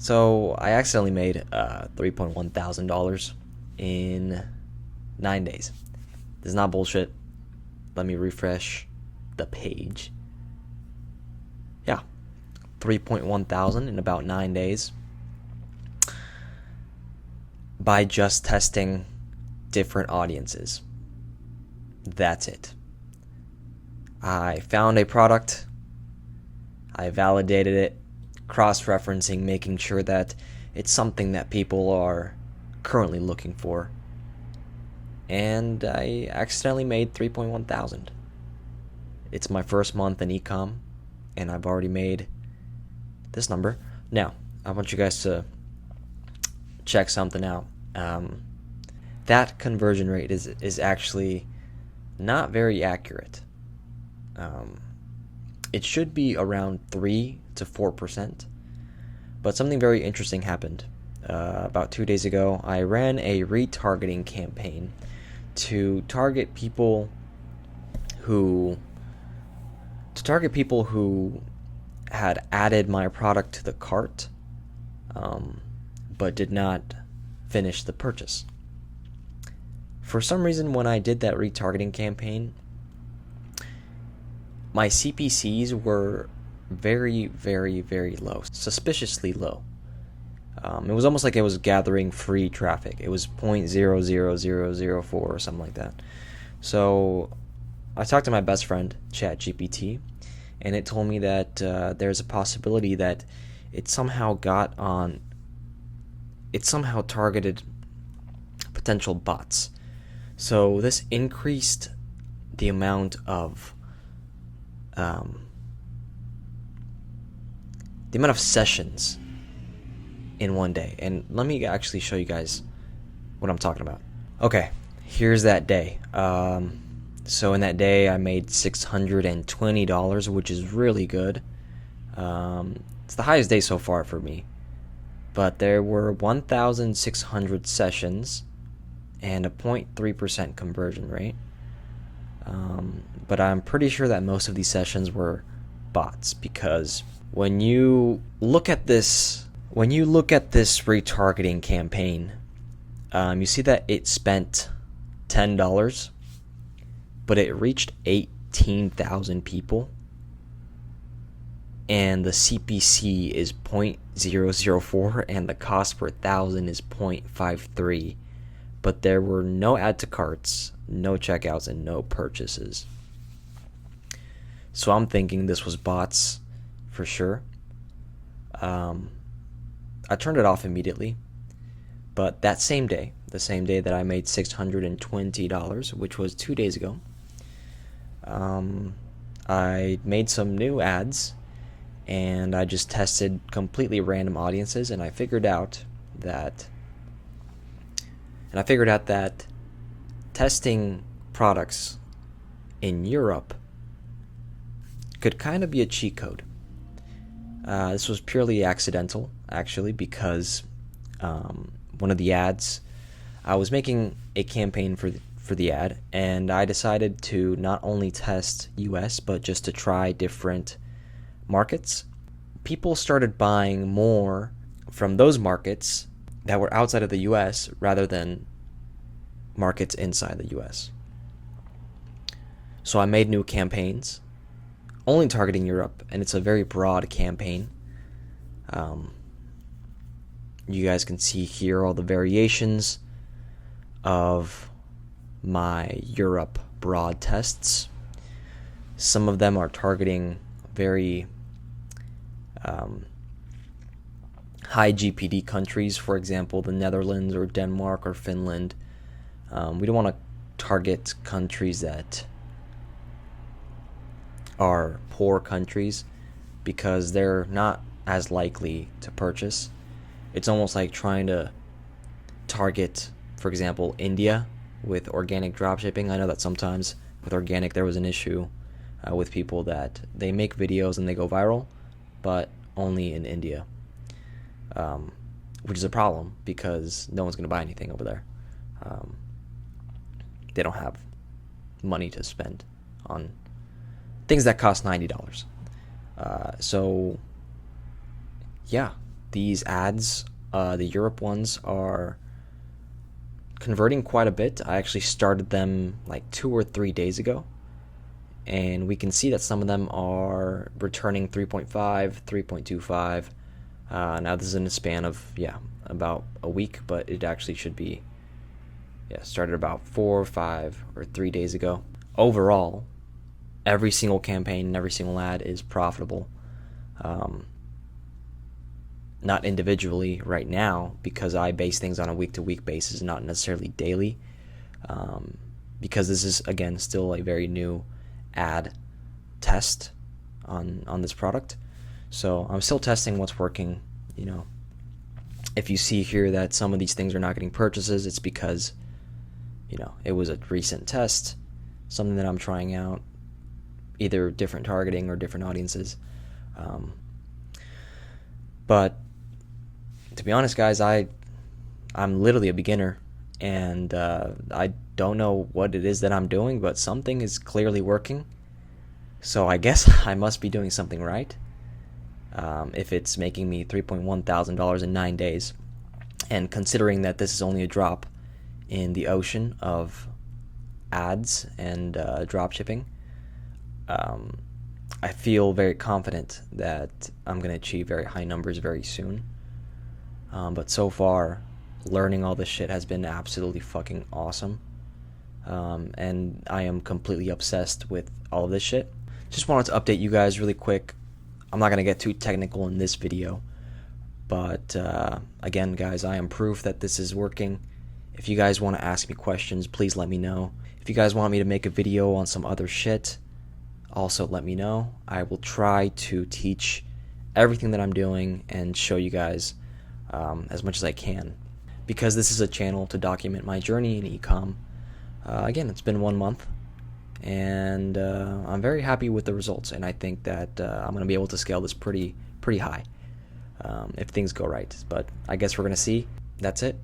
So I accidentally made $3.1 thousand in 9 days. This is not bullshit. Let me refresh the page. Yeah, 3.1 thousand in about 9 days by just testing different audiences. That's it. I found a product, I validated it, cross-referencing, making sure that it's something that people are currently looking for. And I accidentally made 3.1 thousand. It's my first month in ecom, and I've already made this number. Now, I want you guys to check something out. That conversion rate is actually not very accurate. It should be around 3 to 4%, but something very interesting happened. About 2 days ago, I ran a retargeting campaign to target people who had added my product to the cart, but did not finish the purchase. For some reason, when I did that retargeting campaign, my CPCs were very, very, very low, suspiciously low. It was almost like it was gathering free traffic. It was 0.00004 or something like that. So I talked to my best friend, ChatGPT, and it told me that there's a possibility that it somehow targeted potential bots. So this increased the amount of sessions in one day. And let me actually show you guys what I'm talking about. Okay, here's that day. So in that day, I made $620, which is really good. It's the highest day so far for me. But there were 1,600 sessions and a 0.3% conversion rate. But I'm pretty sure that most of these sessions were bots, because when you look at this retargeting campaign, you see that it spent $10, but it reached 18,000 people, and the CPC is 0.004 and the cost per thousand is 0.53, but there were no add to carts, no checkouts, and no purchases. So I'm thinking this was bots for sure. I turned it off immediately, but that same day, the same day that I made $620, which was 2 days ago, I made some new ads, and I just tested completely random audiences, and I figured out that testing products in Europe could kind of be a cheat code. This was purely accidental, actually, because one of the ads, I was making a campaign for the ad, and I decided to not only test US, but just to try different markets. People started buying more from those markets that were outside of the US rather than markets inside the US. So I made new campaigns only targeting Europe, and it's a very broad campaign. You guys can see here all the variations of my Europe broad tests. Some of them are targeting very high GPD countries, for example, the Netherlands or Denmark or Finland. We don't want to target countries that are poor countries, because they're not as likely to purchase. It's almost like trying to target, for example, India with organic dropshipping. I know that sometimes with organic there was an issue with people that they make videos and they go viral, but only in India, which is a problem because no one's going to buy anything over there. They don't have money to spend on things that cost $90. So yeah, these ads, the Europe ones, are converting quite a bit. I actually started them like 2 or 3 days ago, and we can see that some of them are returning 3.5, 3.25. Now this is in a span of about a week, but it actually should be started about 4, 5, or 3 days ago. Overall, every single campaign and every single ad is profitable. Not individually right now, because I base things on a week-to-week basis, not necessarily daily, because this is, again, still a very new ad test on this product. So I'm still testing what's working. If you see here that some of these things are not getting purchases, it's because it was a recent test, something that I'm trying out, either different targeting or different audiences. But to be honest, guys, I'm literally a beginner, and I don't know what it is that I'm doing, but something is clearly working. So I guess I must be doing something right. If it's making me $3.1 thousand in 9 days, and considering that this is only a drop in the ocean of ads and dropshipping, I feel very confident that I'm going to achieve very high numbers very soon. But so far, learning all this shit has been absolutely fucking awesome. And I am completely obsessed with all of this shit. Just wanted to update you guys really quick. I'm not going to get too technical in this video. But again, guys, I am proof that this is working. If you guys want to ask me questions, please let me know. If you guys want me to make a video on some other shit, also let me know. I will try to teach everything that I'm doing and show you guys as much as I can, because this is a channel to document my journey in ecom. Again, it's been 1 month, and I'm very happy with the results, and I think that I'm going to be able to scale this pretty high if things go right. But I guess we're going to see. That's it.